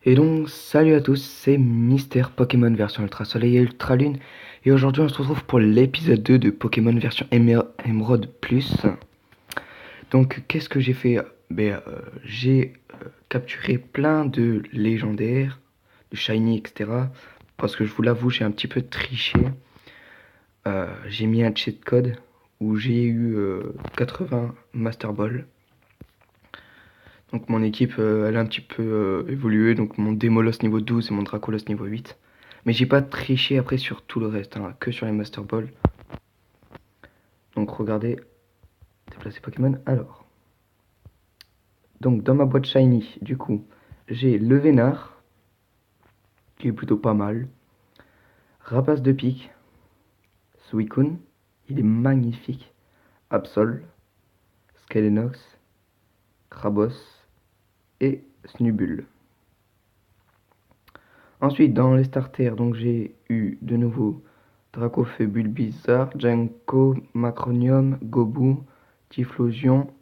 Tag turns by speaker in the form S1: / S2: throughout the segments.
S1: Et donc, salut à tous, c'est Mister Pokémon version Ultra Soleil et Ultra Lune. Et aujourd'hui, on se retrouve pour l'épisode 2 de Pokémon version Emerald Plus. Donc, qu'est-ce que j'ai fait? J'ai capturé plein de légendaires, de shiny, etc. Parce que je vous l'avoue, j'ai un petit peu triché. J'ai mis un cheat code où j'ai eu 80 Master Ball. Donc mon équipe, elle a un petit peu évolué. Donc mon Démolos niveau 12 et mon Dracolos niveau 8. Mais j'ai pas triché après sur tout le reste, hein, que sur les Master Ball. Donc regardez, déplacer Pokémon. Alors, donc dans ma boîte Shiny, du coup, j'ai le Vénard, qui est plutôt pas mal. Rapace de pique, Suicune, il est magnifique. Absol, Skelenox, Krabos et Snubbull. Ensuite, dans les starters, donc j'ai eu de nouveau Dracofeu, Bulbizarre, Janko, Macronium, Gobu, Typhlosion,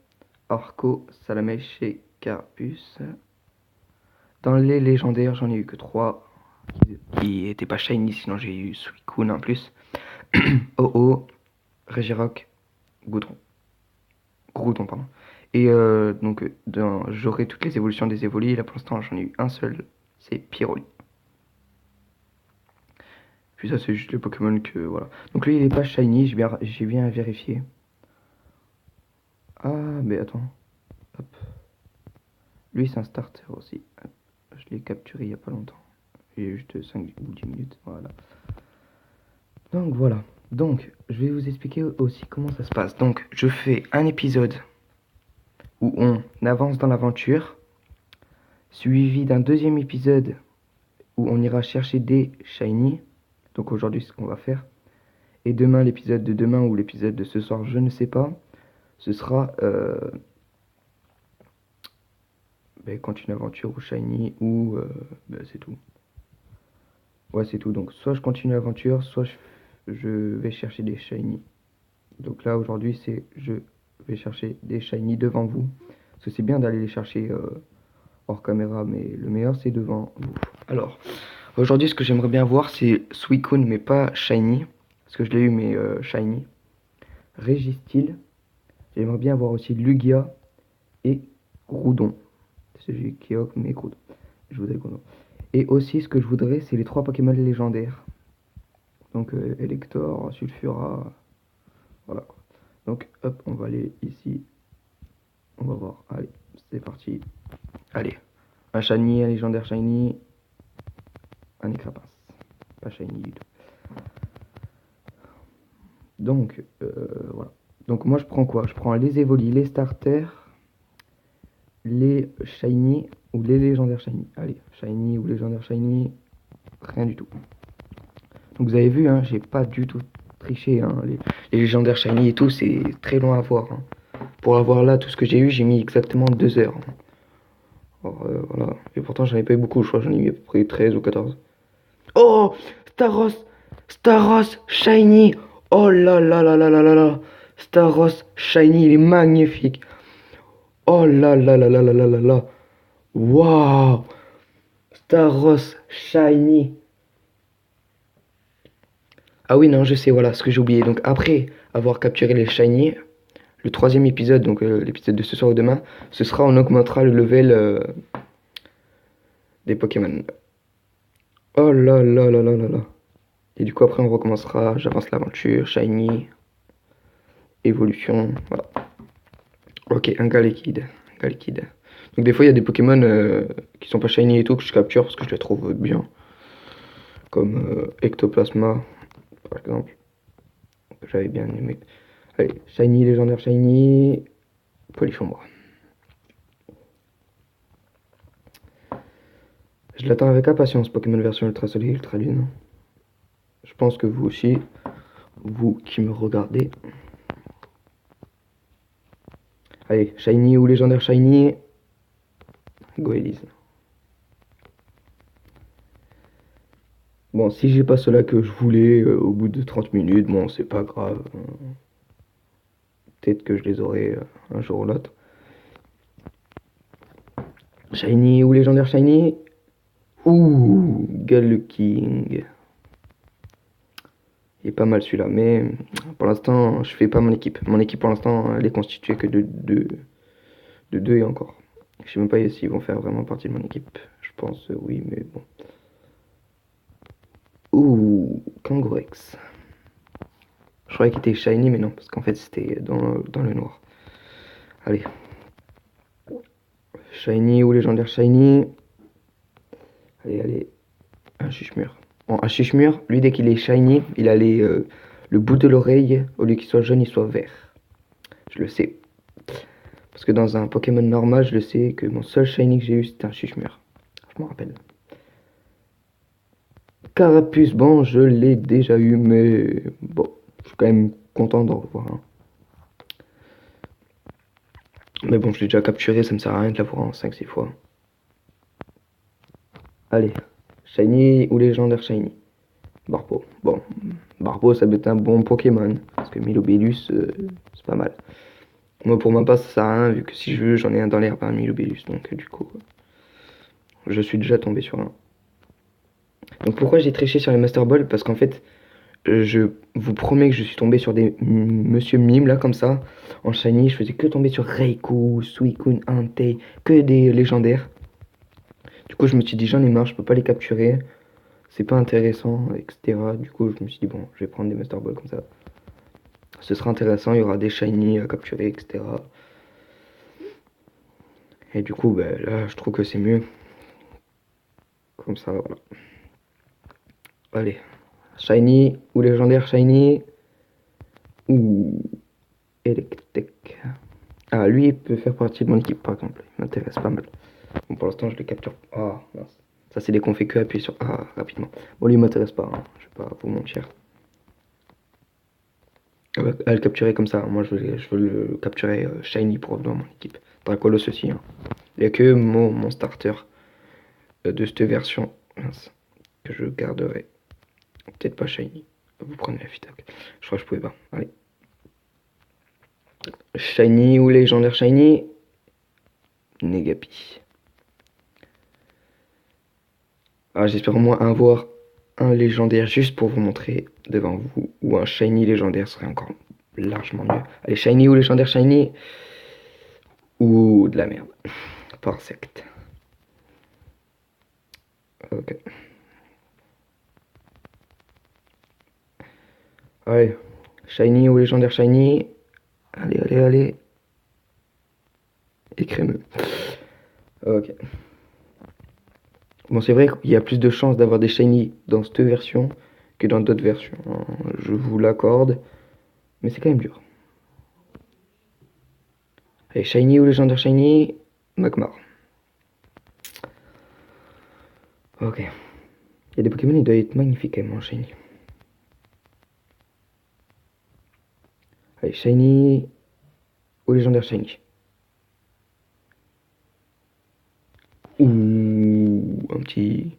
S1: Orco, Salamèche et Carapuce. Dans les légendaires, j'en ai eu que 3 qui étaient pas shiny, sinon j'ai eu Suicune en plus. Oh, Regirock, Groudon, pardon. Et donc, j'aurai toutes les évolutions des évolis. Là pour l'instant, j'en ai eu un seul, c'est Pyroli. Puis ça, c'est juste le Pokémon que voilà. Donc lui, il est pas shiny, j'ai bien vérifié. Ah, mais attends. Hop. Lui, c'est un starter aussi. Hop. Je l'ai capturé il y a pas longtemps. Il y a juste 5 ou 10 minutes. Voilà. Donc voilà. Donc, je vais vous expliquer aussi comment ça se passe. Donc, je fais un épisode où on avance dans l'aventure, suivi d'un deuxième épisode où on ira chercher des shiny. Donc aujourd'hui, c'est ce qu'on va faire. Et demain, l'épisode de demain ou l'épisode de ce soir, je ne sais pas. Ce sera quand une aventure ou shiny ou c'est tout. Ouais, c'est tout. Donc soit je continue l'aventure, soit je vais chercher des shiny. Donc là aujourd'hui, c'est je vais chercher des shiny devant vous. Parce que c'est bien d'aller les chercher hors caméra, mais le meilleur c'est devant vous. Alors, aujourd'hui ce que j'aimerais bien voir c'est Suicune mais pas shiny. Parce que je l'ai eu mais shiny. Régistil. J'aimerais bien avoir aussi Lugia et Groudon. C'est Kyok mais Groudon. Je voudrais Groudon. Et aussi, ce que je voudrais, c'est les 3 Pokémon légendaires. Donc, Elector, Sulfura, voilà quoi. Donc, hop, on va aller ici. On va voir. Allez, c'est parti. Allez, un Shiny, un légendaire Shiny, un Écrapince. Pas Shiny du tout. Donc, voilà. Donc, moi, je prends quoi? Je prends les Evoli, les Starters, les Shiny ou les légendaires Shiny. Allez, Shiny ou légendaire Shiny, rien du tout. Donc vous avez vu, hein, j'ai pas du tout triché. Hein, les légendaires shiny et tout, c'est très long à voir. Hein. Pour avoir là tout ce que j'ai eu, j'ai mis exactement 2 heures. Hein. Alors, voilà. Et pourtant, j'en ai pas eu beaucoup, je crois que j'en ai eu à peu près 13 ou 14. Oh, Staros, Staros shiny. Oh là là là là là là là. Staros shiny, il est magnifique. Oh là là là là là là là là. Waouh. Staros shiny. Ah oui, non, je sais, voilà ce que j'ai oublié. Donc après avoir capturé les shiny, le troisième épisode, donc l'épisode de ce soir ou demain, ce sera on augmentera le level des Pokémon. Oh là là là là là là. Et du coup après on recommencera, j'avance l'aventure, shiny, évolution, voilà. Ok, un Galekid. Galekid. Donc des fois il y a des Pokémon qui sont pas shiny et tout que je capture parce que je les trouve bien. Comme Ectoplasma, par exemple. Que j'avais bien aimé. Allez, shiny, légendaire shiny, Polychombre. Je l'attends avec impatience, Pokémon version Ultra Soleil, Ultra Lune. Je pense que vous aussi, vous qui me regardez. Allez, Shiny ou légendaire Shiny. Go Elise. Bon, si j'ai pas cela que je voulais au bout de 30 minutes, bon, c'est pas grave. Peut-être que je les aurai un jour ou l'autre. Shiny ou légendaire Shiny. Ouh, Galluking. Il est pas mal celui-là, mais pour l'instant, je fais pas mon équipe. Mon équipe, pour l'instant, elle est constituée que de deux et encore. Je sais même pas s'ils vont faire vraiment partie de mon équipe. Je pense oui, mais bon. Ouh, Kangourex. Je croyais qu'il était shiny, mais non, parce qu'en fait, c'était dans le noir. Allez. Shiny ou légendaire shiny. Allez, allez. Un chuchemur. Bon, un chuchemur, lui, dès qu'il est shiny, il a le bout de l'oreille, au lieu qu'il soit jaune, il soit vert. Je le sais. Parce que dans un Pokémon normal, je le sais que mon seul shiny que j'ai eu, c'était un chuchemur. Je m'en rappelle. Carapuce, bon, je l'ai déjà eu, mais bon, je suis quand même content d'en revoir un. Mais bon, je l'ai déjà capturé, ça me sert à rien de l'avoir en 5-6 fois. Allez, shiny ou légendaire shiny. Barbeau. Bon, Barbeau, ça peut être un bon Pokémon. Parce que Milobellus, c'est pas mal. Moi, pour ma part, ça sert à rien, vu que si je veux, j'en ai un dans l'herbe, un Milobellus. Donc, du coup, je suis déjà tombé sur un. Donc, pourquoi j'ai triché sur les Master Ball? Parce qu'en fait, je vous promets que je suis tombé sur des Monsieur Mime, là, comme ça. En shiny, je faisais que tomber sur Raikou, Suicune, Entei, que des légendaires. Du coup, je me suis dit, j'en ai marre, je peux pas les capturer. C'est pas intéressant, etc. Du coup, je me suis dit, bon, je vais prendre des Master Ball comme ça. Ce sera intéressant, il y aura des shiny à capturer, etc. Et du coup, ben, là, je trouve que c'est mieux. Comme ça, voilà. Allez. Shiny ou légendaire shiny ou Electek. Ah, lui, il peut faire partie de mon équipe, par exemple. Il m'intéresse pas mal. Bon, pour l'instant, je le capture. Ah, mince. Ça, c'est dès qu'on fait que appuyer sur A rapidement. Bon, lui, il m'intéresse pas. Hein. Je vais pas vous mentir. À le capturer comme ça. Moi, je veux le capturer shiny pour dans mon équipe. Dracolos aussi. Hein. Il n'y a que mon starter de cette version mince, que je garderai. Peut-être pas shiny. Vous prenez la Fitac. Je crois que je pouvais pas. Allez. Shiny ou légendaire shiny. Negapi. Ah, j'espère au moins avoir un légendaire juste pour vous montrer devant vous. Ou un shiny légendaire serait encore largement mieux. Allez, shiny ou légendaire shiny. Ou de la merde. Parsect. Ok. Allez. Shiny ou légendaire shiny. Allez, allez, allez. Et crémeux. Ok. Bon, c'est vrai qu'il y a plus de chances d'avoir des shiny dans cette version que dans d'autres versions. Je vous l'accorde. Mais c'est quand même dur. Allez, shiny ou légendaire shiny. Magmar. Ok. Il y a des Pokémon, ils doivent être magnifiques quand même en shiny. Allez, shiny ou légendaire shiny. Ouh, un petit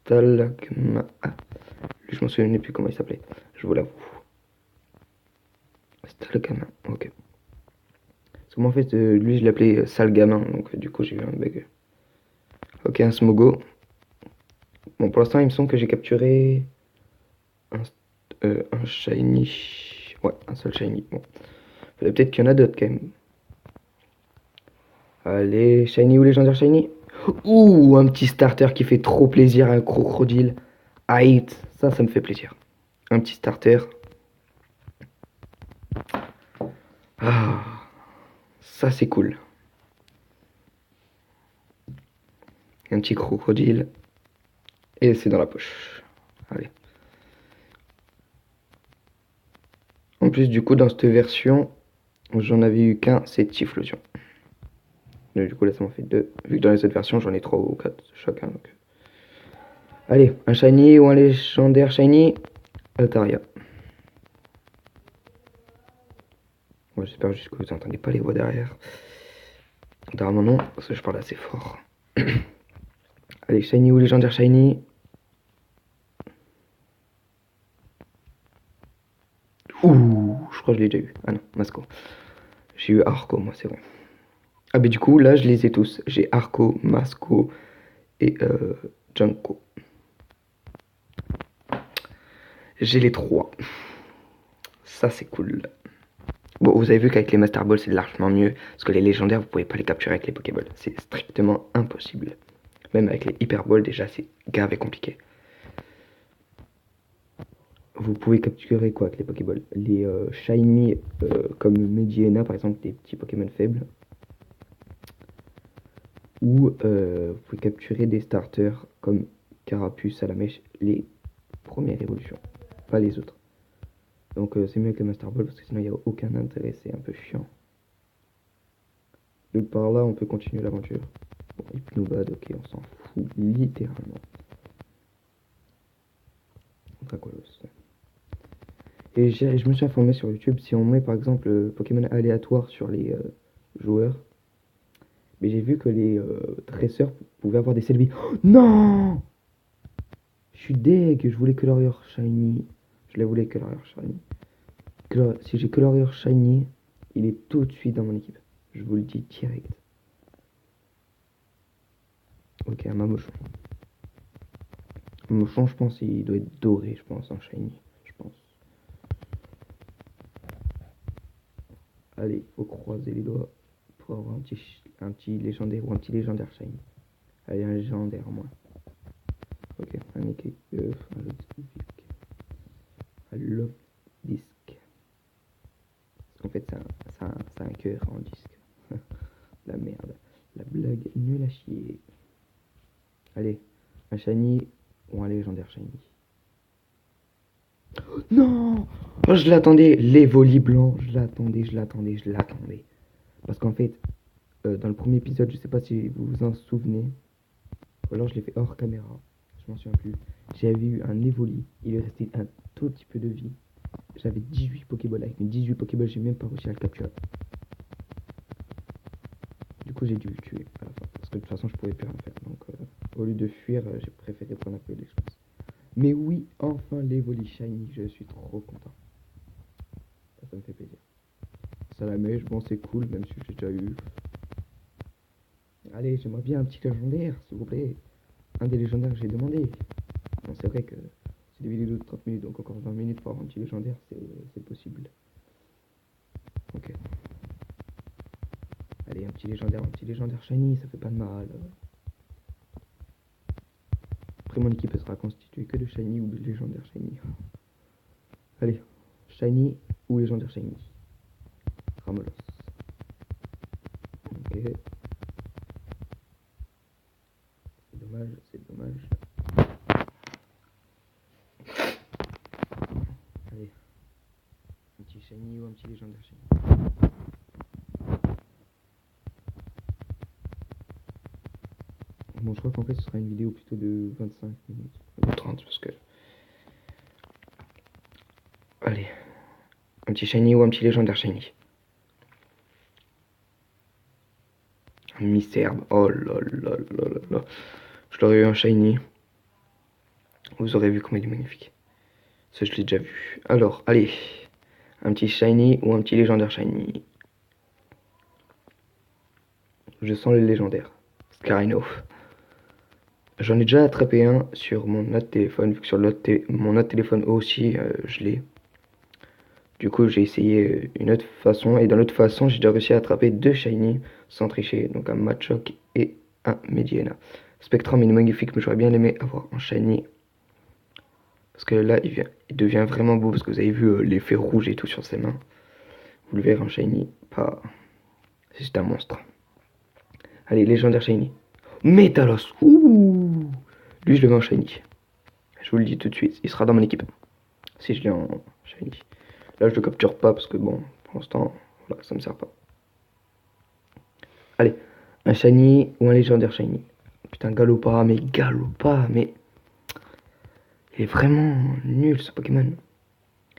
S1: Stalagma. Ah, lui, je m'en souviens plus comment il s'appelait. Je vous l'avoue. Stalagma, ok. Parce que moi, en fait, lui, je l'appelais sale gamin, donc du coup, j'ai eu un bug. Ok, un Smogo. Bon, pour l'instant, il me semble que j'ai capturé un shiny. Ouais, un seul shiny. Bon, faudrait peut-être qu'il y en a d'autres quand même. Allez, shiny ou légendaire shiny. Ouh, un petit starter qui fait trop plaisir, un crocodile. Aïe, ça me fait plaisir. Un petit starter. Ah, ça c'est cool. Un petit crocodile. Et c'est dans la poche. Allez. En plus, du coup, dans cette version, j'en avais eu qu'un, c'est Typhlosion. Du coup, là, ça m'en fait deux. Vu que dans les autres versions, j'en ai trois ou quatre chacun. Donc. Allez, un shiny ou un légendaire shiny. Altaria. Moi, j'espère juste que vous n'entendez pas les voix derrière. Derrière non, parce que je parle assez fort. Allez, shiny ou légendaire shiny. Ouh, je crois que je l'ai déjà eu. Ah non, Masco. J'ai eu Arco, moi, c'est vrai. Ah, mais du coup, là, je les ai tous. J'ai Arco, Masco et Junko. J'ai les 3. Ça, c'est cool. Bon, vous avez vu qu'avec les Master Balls, c'est largement mieux. Parce que les légendaires, vous pouvez pas les capturer avec les Pokéballs. C'est strictement impossible. Même avec les Hyper Balls, déjà, c'est grave et compliqué. Vous pouvez capturer quoi avec les Pokéballs? Les Shiny, comme Mediena, par exemple, des petits Pokémon faibles. Ou vous pouvez capturer des starters comme Carapuce, Salamèche, les premières évolutions, pas les autres. Donc c'est mieux que les Master Ball parce que sinon il n'y a aucun intérêt, c'est un peu chiant. Donc par là on peut continuer l'aventure. Bon, Hypnobad, ok, on s'en fout littéralement. Dracolos. Et je me suis informé sur YouTube, si on met par exemple Pokémon aléatoire sur les joueurs, mais j'ai vu que les dresseurs pouvaient avoir des Celebi. Oh, non! Je suis deg, je voulais que l'Orior Shiny. Je la voulais que l'Orior Shiny. Si j'ai que l'Orior Shiny, il est tout de suite dans mon équipe. Je vous le dis direct. Ok, un Mamochon. Mamochon, je pense, il doit être doré, je pense, en Shiny. Je pense. Allez, faut croiser les doigts pour avoir un petit légendaire ou un petit légendaire Shiny. Allez, un légendaire en moins. Ok, un Ikea, un Lobisque. Un Lobisque. Parce qu'en fait, c'est un cœur en disque. La merde. La blague nulle à chier. Allez, un Shiny ou un légendaire Shiny. Non! Oh, je l'attendais, les volis blancs, je l'attendais. Parce qu'en fait, dans le premier épisode, je sais pas si vous vous en souvenez, ou alors je l'ai fait hors caméra, je m'en souviens plus. J'avais eu un Evoli, il est resté un tout petit peu de vie. J'avais 18 Pokéballs, avec mes 18 Pokéballs, j'ai même pas réussi à le capturer. Du coup, j'ai dû le tuer à la fin, parce que de toute façon, je pouvais plus rien faire. Donc, au lieu de fuir, j'ai préféré prendre un peu d'expérience. Mais oui, enfin l'Evoli Shiny, je suis trop content. Ça me fait plaisir. Salamèche, bon c'est cool, même si j'ai déjà eu. Allez, j'aimerais bien un petit légendaire, s'il vous plaît. Un des légendaires que j'ai demandé. Bon, c'est vrai que c'est des vidéos de 30 minutes, donc encore 20 minutes pour avoir un petit légendaire, c'est possible. Ok. Allez, un petit légendaire shiny, ça fait pas de mal. Après, mon équipe elle sera constituée que de shiny ou de légendaire shiny. Allez, shiny ou légendaire shiny. Ramolos. Ok. C'est dommage. Allez. Un petit shiny ou un petit légendaire shiny. Bon, je crois qu'en fait ce sera une vidéo plutôt de 25 minutes. De 30 parce que... Allez. Un petit shiny ou un petit légendaire shiny. Un mystère. Oh là là là là là. Je l'aurais eu un shiny. Vous aurez vu comme il est magnifique. Ça, je l'ai déjà vu. Alors, allez. Un petit shiny ou un petit légendaire shiny. Je sens le légendaire. Scarino. J'en ai déjà attrapé un sur mon autre téléphone. Vu que sur mon autre téléphone aussi, je l'ai. Du coup, j'ai essayé une autre façon. Et dans l'autre façon, j'ai déjà réussi à attraper 2 shiny sans tricher. Donc un Machoke et un Mediena. Spectrum, il est magnifique, mais j'aurais bien aimé avoir un shiny. Parce que là, il devient vraiment beau. Parce que vous avez vu l'effet rouge et tout sur ses mains. Vous le verrez en shiny. Pas... C'est juste un monstre. Allez, légendaire shiny. Métalos. Ouh. Lui, je le mets en shiny. Je vous le dis tout de suite. Il sera dans mon équipe. Si je l'ai en shiny. Là, je le capture pas parce que bon, pour l'instant, voilà, ça me sert pas. Allez, un shiny ou un légendaire shiny. Putain, Galopa, mais il est vraiment nul ce Pokémon.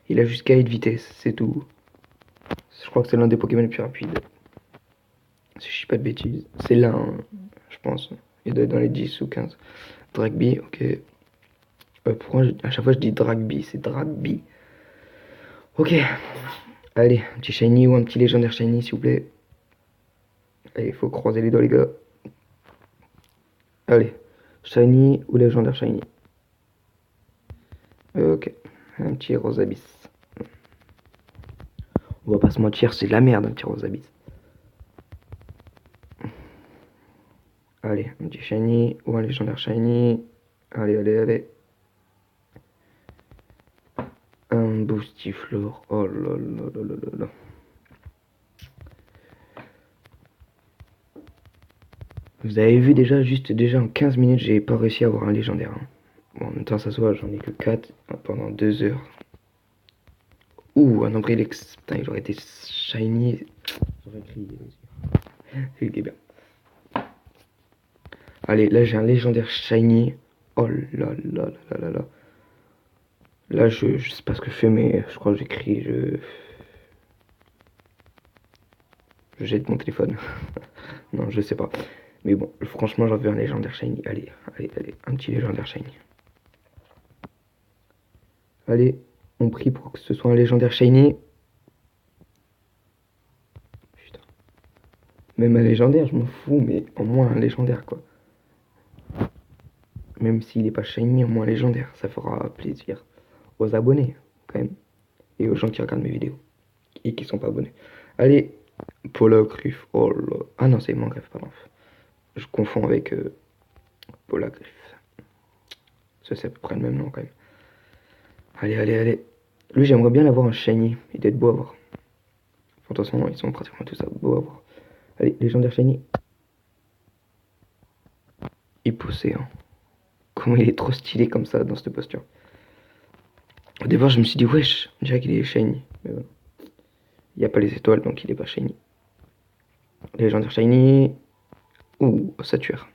S1: Il a jusqu'à 8 vitesses, c'est tout. Je crois que c'est l'un des Pokémon les plus rapides. Si je dis pas de bêtises, c'est l'un, je pense. Il doit être dans les 10 ou 15. Dragby, ok. Pourquoi à chaque fois je dis Dragby, c'est Dragby. Ok. Allez, un petit shiny ou un petit légendaire shiny, s'il vous plaît. Allez, il faut croiser les doigts, les gars. Allez, Shiny ou légendaire shiny. Ok, un petit Rosabis. On va pas se mentir, c'est de la merde un petit Rosabis. Allez, un petit shiny ou un légendaire shiny. Allez, allez, allez. Un boostiflore. Oh là là là là là là. Vous avez vu déjà, déjà en 15 minutes, j'ai pas réussi à avoir un légendaire. Hein. Bon, en même temps, ça se voit, j'en ai que 4 pendant 2 heures. Ouh, un Ombrilex. Putain, il aurait été shiny. J'aurais crié aussi. C'est bien. Allez, là j'ai un légendaire shiny. Oh là là là là là. Là, je sais pas ce que je fais, mais je crois que j'écris. Je jette mon téléphone. Non, je sais pas. Mais bon, franchement, j'en veux un légendaire shiny. Allez, allez, allez, un petit légendaire shiny. Allez, on prie pour que ce soit un légendaire shiny. Putain. Même un légendaire, je m'en fous, mais au moins un légendaire, quoi. Même s'il n'est pas shiny, au moins légendaire. Ça fera plaisir aux abonnés, quand même. Et aux gens qui regardent mes vidéos. Et qui sont pas abonnés. Allez, Polagriff. Oh là. Ah non, c'est Mangriffe, pardon. Je confonds avec Polagriff. Ça, c'est à peu près le même nom, quand même. Allez, allez, allez. Lui, j'aimerais bien l'avoir en shiny. Il doit être beau à voir. Enfin, de toute façon, ils sont pratiquement tous beaux à voir. Allez, légendaire shiny. Hypocéan. Comment il est trop stylé comme ça dans cette posture. Au départ, je me suis dit, wesh, on dirait qu'il est shiny. Mais bon. Il n'y a pas les étoiles, donc il est pas shiny. Légendaire shiny. Ouh, ossature.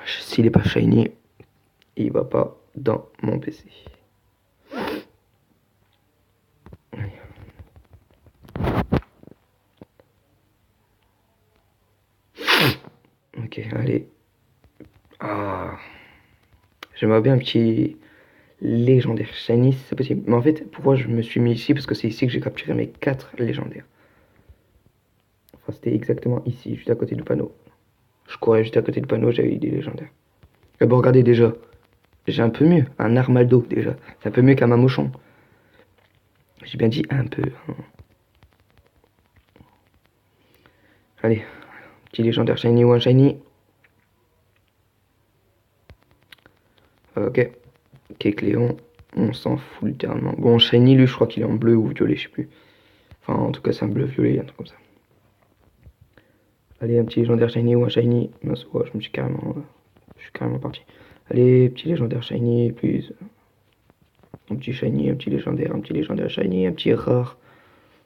S1: S'il est pas shiny, il va pas dans mon PC. Ok, allez. Ah. J'aimerais bien un petit légendaire shiny si c'est possible. Mais en fait, pourquoi je me suis mis ici? Parce que c'est ici que j'ai capturé mes 4 légendaires. Enfin, c'était exactement ici, juste à côté du panneau. Je courais juste à côté du panneau, j'avais eu des légendaires. Et bon, regardez déjà. J'ai un peu mieux. Un Armaldo déjà. C'est un peu mieux qu'un Mamochon. J'ai bien dit un peu. Hein. Allez. Petit légendaire shiny ou un shiny. Ok. Kecléon. On s'en fout littéralement. Bon, shiny, lui, je crois qu'il est en bleu ou violet, je sais plus. Enfin, en tout cas, c'est un bleu-violet, un truc comme ça. Allez, un petit légendaire shiny ou un shiny. Mince, ouais, je suis carrément parti. Allez, petit légendaire shiny, plus. Un petit shiny, un petit légendaire shiny, un petit rare.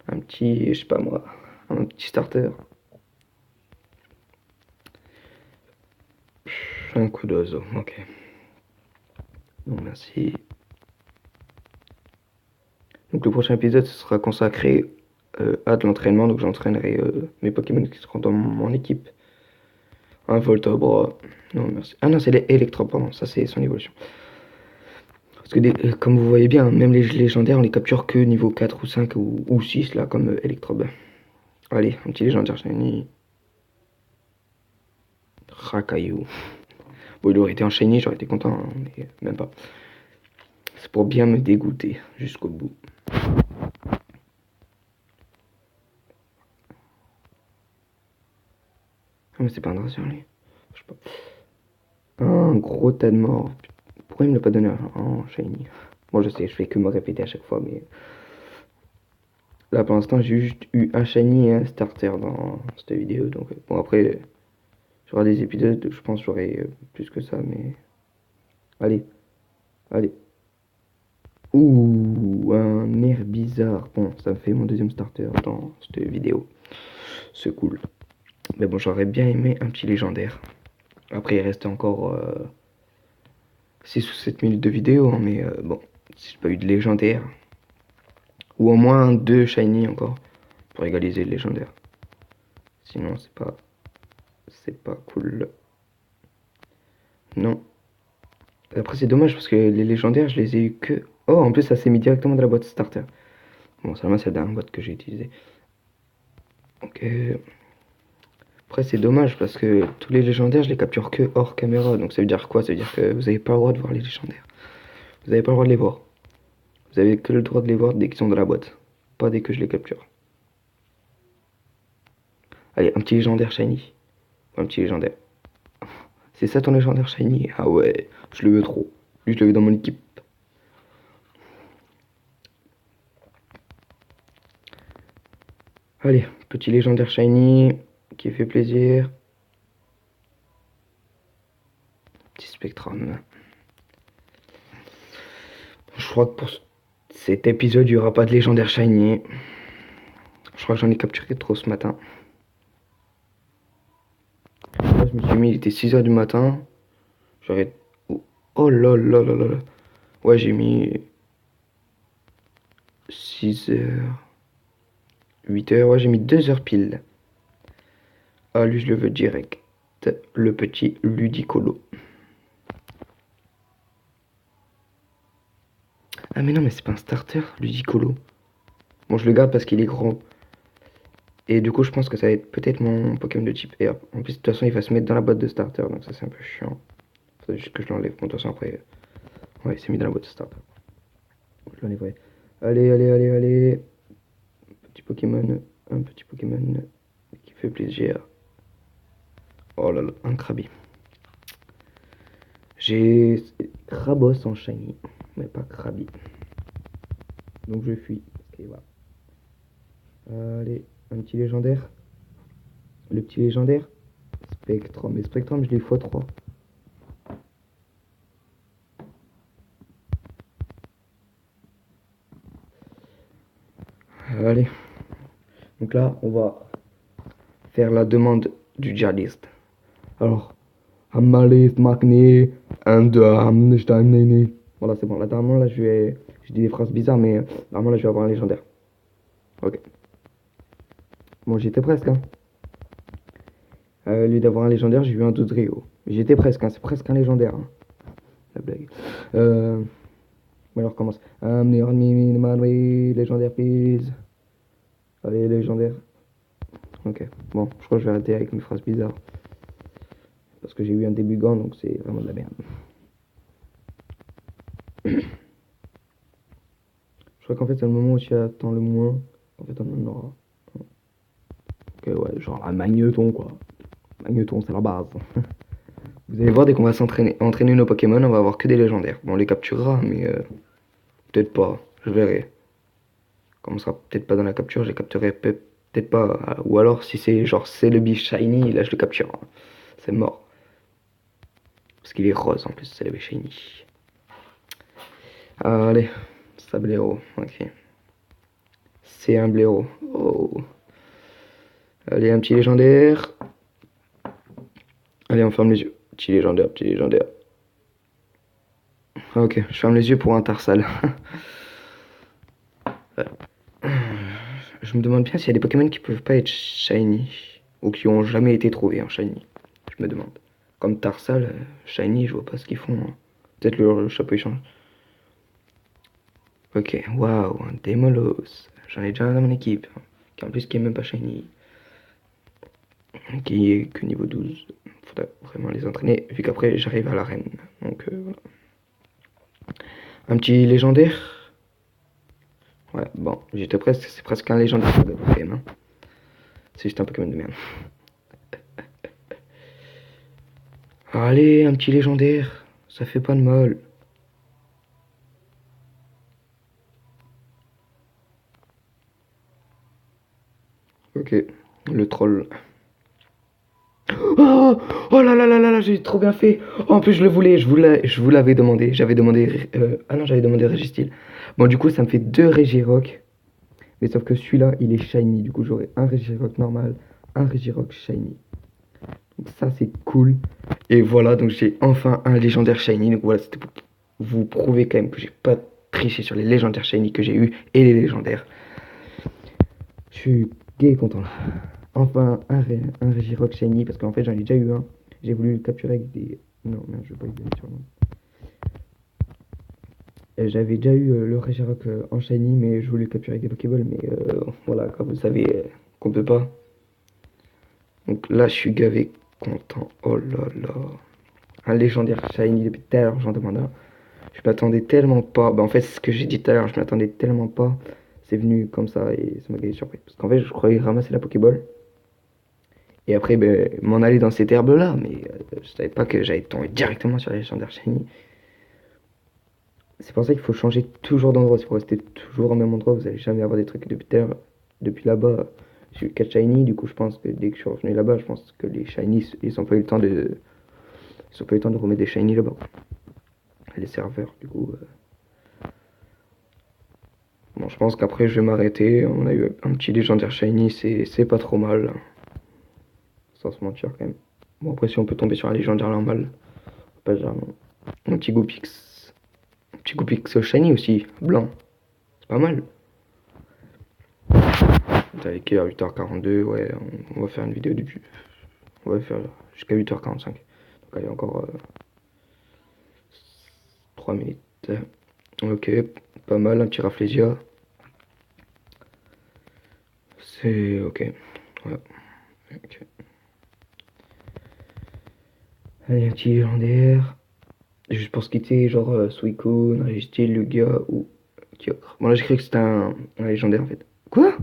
S1: Un petit, je sais pas moi, un petit starter. Un coup d'oiseau, ok. Non, merci. Donc le prochain épisode ce sera consacré à de l'entraînement. Donc j'entraînerai mes Pokémon qui seront dans mon équipe. Un Voltobra. Non, merci. Ah non, c'est l'Electro, pardon. Ça, c'est son évolution. Parce que comme vous voyez bien, même les légendaires, on les capture que niveau 4 ou 5 ou 6, là, comme Electrobe. Allez, un petit légendaire shiny. Rakayu. Bon, il aurait été en shiny, j'aurais été content, hein, mais même pas. C'est pour bien me dégoûter jusqu'au bout. Ah, mais c'est pas un Dracier, lui. Je sais pas. Un gros tas de morts. Pourquoi il me l'a pas donné en shiny? Bon, je sais, je fais que me répéter à chaque fois, mais. Là, pour l'instant, j'ai juste eu un shiny et un starter dans cette vidéo. Donc, bon, après, j'aurai des épisodes, je pense j'aurai plus que ça, mais. Allez, allez. Ouh, un air bizarre. Bon, ça me fait mon deuxième starter dans cette vidéo. C'est cool. Mais bon, j'aurais bien aimé un petit légendaire. Après, il restait encore 6 ou 7 minutes de vidéo, hein, mais bon, si j'ai pas eu de légendaire. Ou au moins 2 shiny encore, pour égaliser le légendaire. Sinon, c'est pas cool. Non. Après, c'est dommage parce que les légendaires, je les ai eu que. Oh, en plus, ça s'est mis directement dans la boîte starter. Bon, seulement c'est la dernière boîte que j'ai utilisée. Ok. Après, c'est dommage parce que tous les légendaires, je les capture que hors caméra. Donc ça veut dire quoi? Ça veut dire que vous n'avez pas le droit de voir les légendaires. Vous n'avez pas le droit de les voir. Vous avez que le droit de les voir dès qu'ils sont dans la boîte. Pas dès que je les capture. Allez, un petit légendaire shiny. Un petit légendaire. C'est ça ton légendaire shiny? Ah ouais, je le veux trop. Lui, je le veux dans mon équipe. Allez, petit légendaire shiny qui fait plaisir. Petit Spectrum. Je crois que pour cet épisode, il n'y aura pas de légendaire shiny. Je crois que j'en ai capturé trop ce matin. Là, je me suis mis, il était 6h du matin. J'aurais... Oh là là là là là. Ouais, j'ai mis 6h, 8h. Ouais, j'ai mis 2h pile. Ah, lui, je le veux direct. Le petit Ludicolo. Ah, mais non, mais c'est pas un starter, Ludicolo. Bon, je le garde parce qu'il est grand. Et du coup, je pense que ça va être peut-être mon Pokémon de type Air. En plus, de toute façon, il va se mettre dans la boîte de starter. Donc ça, c'est un peu chiant. Faudrait juste que je l'enlève. Bon, de toute façon, après... Ouais, il s'est mis dans la boîte de starter. Je l'enlèverai. Allez, allez, allez, allez. Petit Pokémon. Un petit Pokémon qui fait plaisir. Oh là là, un Krabi. J'ai Krabos en shiny, mais pas Krabi. Donc je fuis. Et voilà. Allez, un petit légendaire. Le petit légendaire. Spectrum. Mais Spectrum, je l'ai x3. Allez. Donc là, on va faire la demande du djihadiste. Alors, Amalis Magni and Amnestein. Voilà, c'est bon. Là, normalement, là, je dis des phrases bizarres, mais normalement, là, je vais avoir un légendaire. Ok. Bon, j'étais presque, hein. Au lieu d'avoir un légendaire, j'ai eu un Dodrio. J'étais presque, hein. C'est presque un légendaire, hein. La blague. Bon, alors, recommence. Légendaire, please. Allez, légendaire. Ok. Bon, je crois que je vais arrêter avec mes phrases bizarres. Parce que j'ai eu un début gant, donc c'est vraiment de la merde. Je crois qu'en fait, c'est le moment où tu attends le moins. En fait, on en aura. Ok, ouais, genre un magneton, quoi. Magneton, c'est la base. Vous allez voir, dès qu'on va entraîner nos Pokémon, on va avoir que des légendaires. Bon, on les capturera, mais peut-être pas. Je verrai. Comme on sera peut-être pas dans la capture, je les capturerai peut-être pas. Ou alors, si c'est genre c'est le beef shiny, là je le capture. C'est mort. Parce qu'il est rose en plus, c'est le beef shiny. Allez, Sablero, ok. C'est un blaireau. Oh. Allez, un petit légendaire. Allez, on ferme les yeux. Petit légendaire, petit légendaire. Ok, je ferme les yeux pour un Tarsal. Je me demande bien s'il y a des Pokémon qui peuvent pas être shiny. Ou qui ont jamais été trouvés en shiny. Je me demande. Comme Tarsal, shiny, je vois pas ce qu'ils font. Hein. Peut-être le chapeau il change. Ok, waouh, un Demolos. J'en ai déjà un dans mon équipe. Qui en plus qui est même pas shiny. Qui est que niveau 12. Faudrait vraiment les entraîner. Vu qu'après j'arrive à l'arène. Donc voilà. Un petit légendaire. Ouais, bon, j'étais presque. C'est presque un légendaire quand même. Hein. C'est juste un Pokémon de merde. Allez, un petit légendaire. Ça fait pas de mal. Ok, le troll. Oh, oh là là là là là, j'ai trop bien fait. Oh, en plus, je le voulais, je vous l'avais demandé. J'avais demandé. Ah non, j'avais demandé Régistil. Bon, du coup, ça me fait 2 Regirock. Mais sauf que celui-là, il est shiny. Du coup, j'aurai un Regirock normal, un Regirock shiny. Donc, ça, c'est cool. Et voilà, donc j'ai enfin un légendaire shiny. Donc voilà, c'était pour vous prouver quand même que j'ai pas triché sur les légendaires shiny que j'ai eu et les légendaires. Je suis gay et content là. Enfin, un Regirock shiny, parce qu'en fait, j'en ai déjà eu un. J'ai voulu le capturer avec des... Non, merde, je veux pas y aller sur moi. J'avais déjà eu le Regirock en shiny, mais je voulais le capturer avec des Pokéballs. Mais voilà, comme vous savez, qu'on peut pas. Donc là, je suis gavé content. Oh là là. Un légendaire shiny depuis tout à l'heure, j'en demande un. Je m'attendais tellement pas. Bah, en fait, c'est ce que j'ai dit tout à l'heure, je m'attendais tellement pas. C'est venu comme ça et ça m'a gagné surprise. Parce qu'en fait, je croyais ramasser la Pokéball. Et après, ben, m'en aller dans cette herbe-là. Mais je savais pas que j'allais tomber directement sur les légendaires shiny. C'est pour ça qu'il faut changer toujours d'endroit. Si vous restez toujours au même endroit, vous allez jamais avoir des trucs depuis terre. Depuis là-bas, j'ai eu 4 shiny. Du coup, je pense que dès que je suis revenu là-bas, je pense que les shiny, ils ont pas eu le temps de. Ils ont pas eu le temps de remettre des shiny là-bas. Les serveurs, du coup. Bon, je pense qu'après, je vais m'arrêter. On a eu un petit légendaire shiny, c'est pas trop mal. Sans se mentir, quand même. Bon, après, si on peut tomber sur un légendaire normal, pas dire non. Un petit Goopix. Un petit Goopix shiny aussi, blanc. C'est pas mal. T'as écrit à 8h42, ouais, on va faire une vidéo du. On va faire jusqu'à 8h45. Donc, allez, encore 3 minutes. Ok, pas mal, un petit Rafflesia. C'est ok. Voilà. Ok. Allez, un petit légendaire. Juste pour se quitter, genre Suicune, Registeel, Lugia ou Kyogre. Bon, là, j'ai cru que c'était un légendaire en fait. Quoi?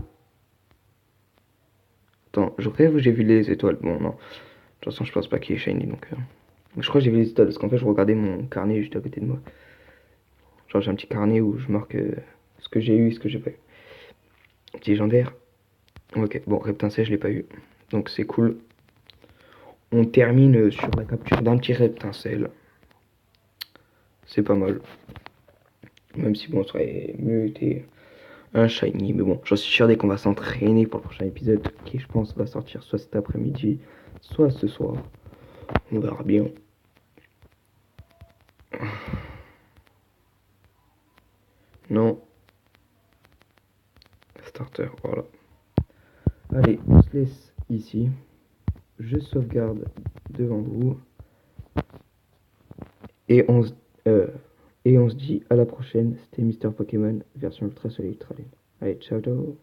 S1: Attends, je rêve ou j'ai vu les étoiles? Bon, non. De toute façon, je pense pas qu'il est shiny donc. Je crois que j'ai vu les étoiles parce qu'en fait, je regardais mon carnet juste à côté de moi. Genre, j'ai un petit carnet où je marque ce que j'ai eu et ce que j'ai pas eu. Petit légendaire. Ok, bon, Reptincelle, je l'ai pas eu. Donc, c'est cool. On termine sur la capture d'un petit Reptincelle. C'est pas mal. Même si, bon, ça aurait mieux été un shiny. Mais bon, j'en suis sûr dès qu'on va s'entraîner pour le prochain épisode qui, je pense, va sortir soit cet après-midi, soit ce soir. On verra bien. Non. Starter, voilà. Allez, on se laisse ici. Je sauvegarde devant vous. Et on se, euh, et on se dit à la prochaine. C'était Mister Pokémon, version Ultra Soleil Ultra Lune. Allez, ciao ciao.